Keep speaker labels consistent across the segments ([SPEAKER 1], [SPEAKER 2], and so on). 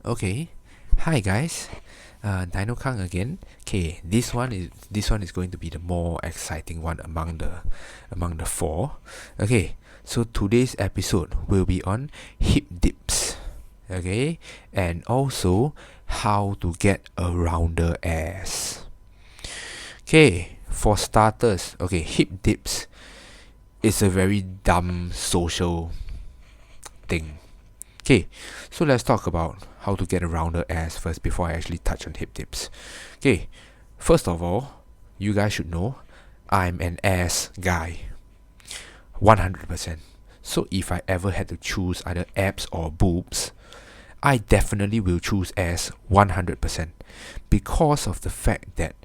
[SPEAKER 1] Okay, hi guys, Dinokang again. Okay, this one is going to be the more exciting one among the four. Okay, so today's episode will be on hip dips. Okay, and also how to get a rounder ass. Okay, for starters, okay, hip dips is a very dumb social thing. Okay, so let's talk about how to get a rounder ass first before I actually touch on hip dips. Okay, first of all, you guys should know I'm an ass guy, 100%. So if I ever had to choose either abs or boobs, I definitely will choose ass 100% because of the fact that,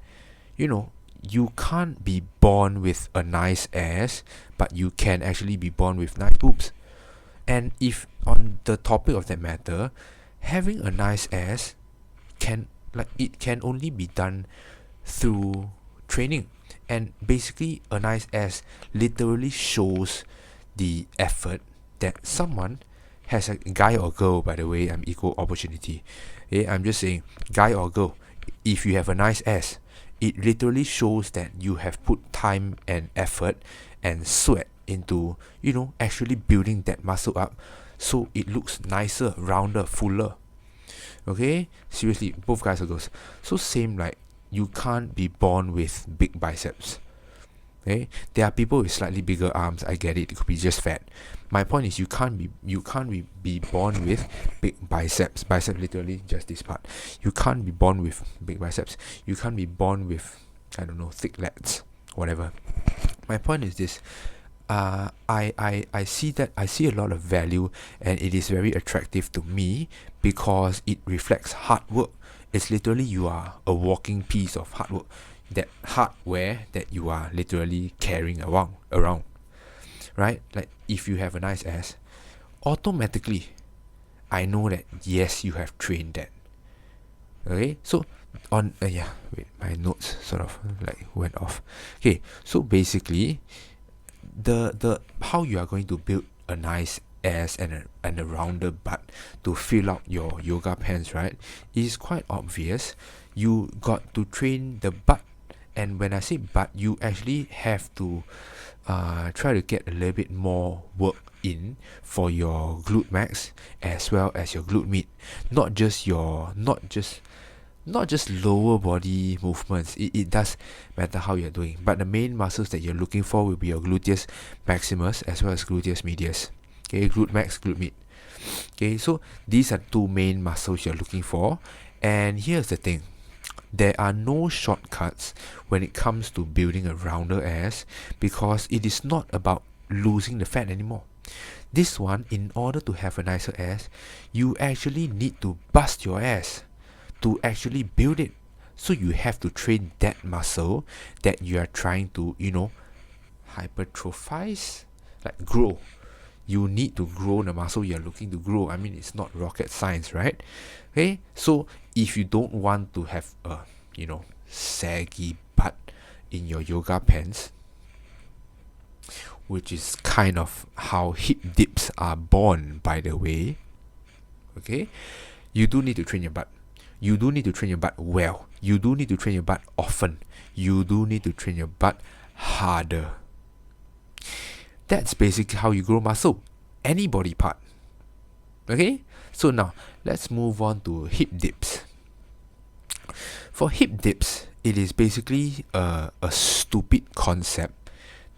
[SPEAKER 1] you can't be born with a nice ass, but you can actually be born with nice boobs. And if on the topic of that matter, having a nice ass it can only be done through training. And basically a nice ass literally shows the effort that someone has, a guy or girl, by the way, I'm equal opportunity. Okay, I'm just saying, guy or girl, if you have a nice ass, it literally shows that you have put time and effort and sweat into, actually building that muscle up so it looks nicer, rounder, fuller. Okay, seriously, both guys or girls. So same, like, you can't be born with big biceps. Okay, there are people with slightly bigger arms. I get it. It could be just fat. My point is, you can't be born with big biceps. Bicep literally just this part. You can't be born with big biceps. You can't be born with, I don't know, thick lats, whatever. My point is this. I see a lot of value, and it is very attractive to me because it reflects hard work. It's literally, you are a walking piece of hard work, that hardware that you are literally carrying around, right? Like, if you have a nice ass, automatically I know that yes, you have trained that. Okay, so on wait, my notes sort of like went off. Okay, so basically, the how you are going to build a nice ass and a rounder butt to fill out your yoga pants, right, is quite obvious. You got to train the butt, and when I say butt, you actually have to try to get a little bit more work in for your glute max as well as your glute med. Not just lower body movements. It does matter how you're doing, but the main muscles that you're looking for will be your gluteus maximus as well as gluteus medius. Okay, glute max, glute med. Okay, so these are two main muscles you're looking for. And here's the thing, there are no shortcuts when it comes to building a rounder ass, because it is not about losing the fat anymore. This one, in order to have a nicer ass, you actually need to bust your ass to actually build it. So you have to train that muscle that you are trying to, hypertrophize, like grow. You need to grow the muscle you're looking to grow. I mean, it's not rocket science, right? Okay, so if you don't want to have a, saggy butt in your yoga pants, which is kind of how hip dips are born, by the way, okay, you do need to train your butt. You do need to train your butt well. You do need to train your butt often. You do need to train your butt harder. That's basically how you grow muscle, any body part. Okay, so now let's move on to hip dips. For hip dips, it is basically a stupid concept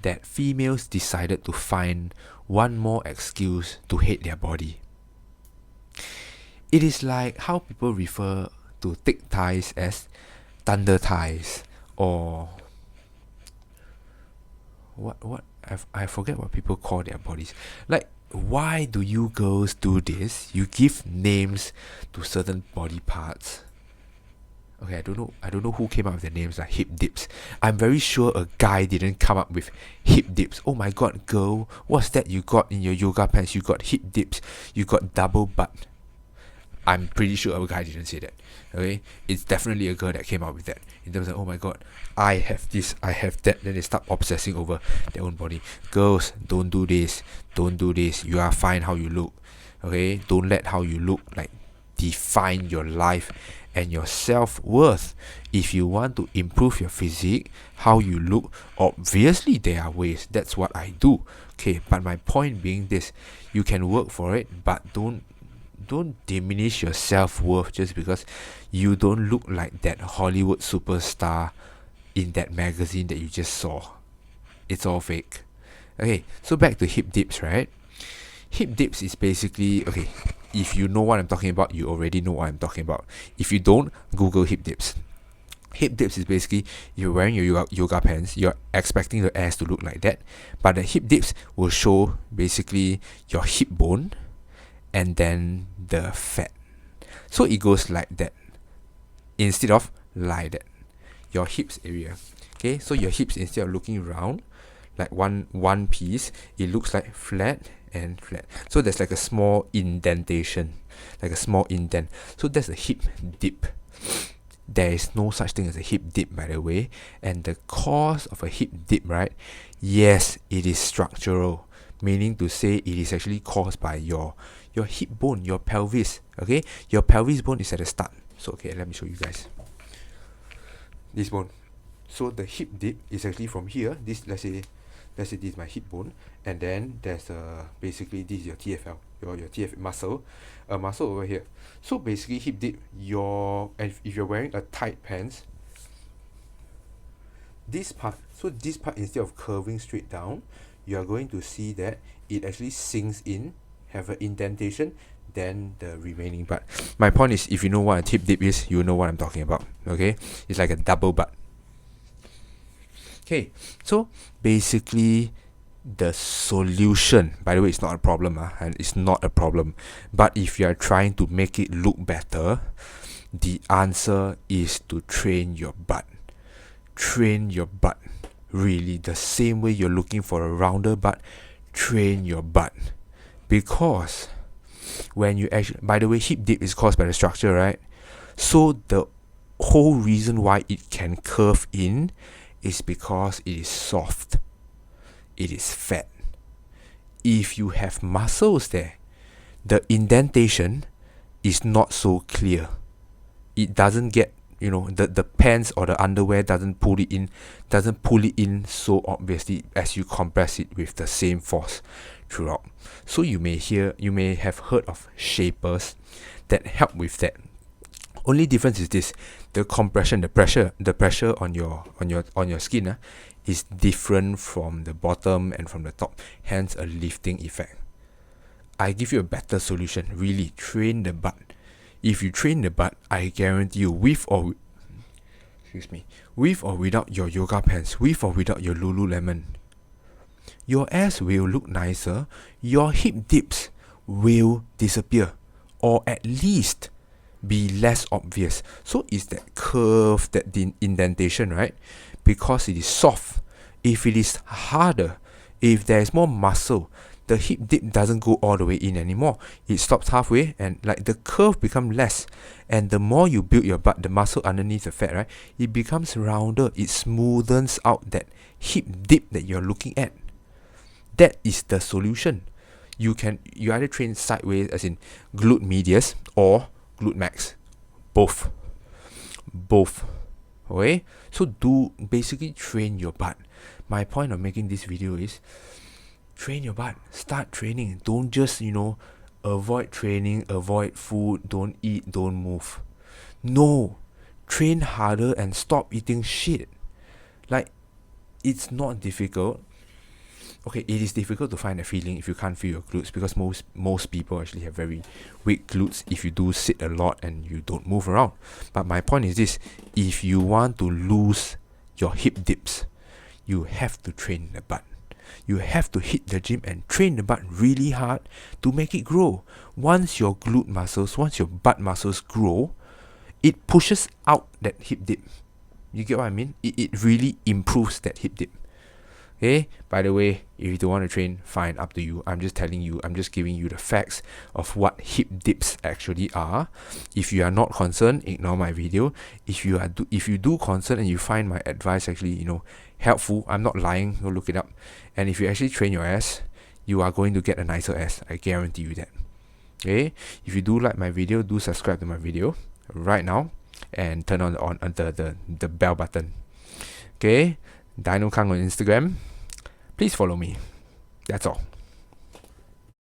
[SPEAKER 1] that females decided to find one more excuse to hate their body. It is like how people refer to thick thighs as thunder thighs, or what I forget what people call their bodies. Like, why do you girls do this? You give names to certain body parts. Okay, I don't know who came up with the names like hip dips. I'm very sure a guy didn't come up with hip dips. Oh my god, girl, what's that you got in your yoga pants? You got hip dips. You got double butt. I'm pretty sure a guy didn't say that. Okay, it's definitely a girl that came up with that. In terms of, oh my god, I have this, I have that. Then they start obsessing over their own body. Girls, don't do this. Don't do this. You are fine how you look. Okay, don't let how you look like define your life and your self-worth. If you want to improve your physique, how you look, obviously there are ways. That's what I do. Okay, but my point being this, you can work for it, but don't diminish your self-worth just because you don't look like that Hollywood superstar in that magazine that you just saw. It's all fake. Okay, so back to hip dips, right? Hip dips is basically, okay, if you know what I'm talking about, you already know what I'm talking about. If you don't, Google hip dips. Hip dips is basically you're wearing your yoga pants, you're expecting the ass to look like that, but the hip dips will show basically your hip bone and then the fat. So it goes like that instead of like that. Your hips area. Okay, so your hips, instead of looking round like one piece, it looks like flat and flat. So there's like a small indentation, like a small indent. So that's a hip dip. There is no such thing as a hip dip, by the way. And the cause of a hip dip, right? Yes, it is structural, meaning to say it is actually caused by your hip bone, your pelvis. Okay, your pelvis bone is at the start. So okay, let me show you guys this bone. So the hip dip is actually from here. This, let's say this is my hip bone, and then there's basically this is your TFL, your TF muscle, a muscle over here. So basically hip dip, and if you're wearing a tight pants, this part, instead of curving straight down, you are going to see that it actually sinks in, have an indentation, then the remaining part. My point is, if you know what a hip dip is, you know what I'm talking about. Okay, it's like a double butt. Okay, so basically the solution, by the way, it's not a problem, and it's not a problem, but if you are trying to make it look better, the answer is to train your butt. Train your butt. Really, the same way you're looking for a rounder butt, train your butt. Because when you actually, by the way, hip dip is caused by the structure, right? So the whole reason why it can curve in is because it is soft, it is fat. If you have muscles there, the indentation is not so clear. It doesn't get, the pants or the underwear doesn't pull it in so obviously as you compress it with the same force throughout. So you may have heard of shapers that help with that. Only difference is this: the compression, the pressure on your skin is different from the bottom and from the top, hence a lifting effect. I give you a better solution. Really, train the butt. If you train the butt, I guarantee you, with or without your yoga pants, with or without your Lululemon, your ass will look nicer, your hip dips will disappear, or at least be less obvious. So it's that curve, that indentation, right? Because it is soft. If it is harder, if there is more muscle, the hip dip doesn't go all the way in anymore. It stops halfway, and like the curve becomes less. And the more you build your butt, the muscle underneath the fat, right, it becomes rounder. It smoothens out that hip dip that you're looking at. That is the solution. You either train sideways, as in glute medius, or glute max. Both. Okay, so basically train your butt. My point of making this video is train your butt. Start training. Don't just avoid training, avoid food, don't eat, don't move. No, train harder and stop eating shit. Like, it's not difficult. Okay, it is difficult to find a feeling if you can't feel your glutes, because most people actually have very weak glutes if you do sit a lot and you don't move around. But my point is this: if you want to lose your hip dips, you have to train the butt. You have to hit the gym and train the butt really hard to make it grow. Once your glute muscles, once your butt muscles grow, it pushes out that hip dip. You get what I mean? It really improves that hip dip. Okay, by the way, if you don't want to train, fine, up to you. I'm just telling you, I'm just giving you the facts of what hip dips actually are. If you are not concerned, ignore my video. If you do concern and you find my advice actually, helpful, I'm not lying, go look it up. And if you actually train your ass, you are going to get a nicer ass. I guarantee you that. Okay, if you do like my video, do subscribe to my video right now and turn on the bell button. Okay, Dinokang on Instagram. Please follow me. That's all.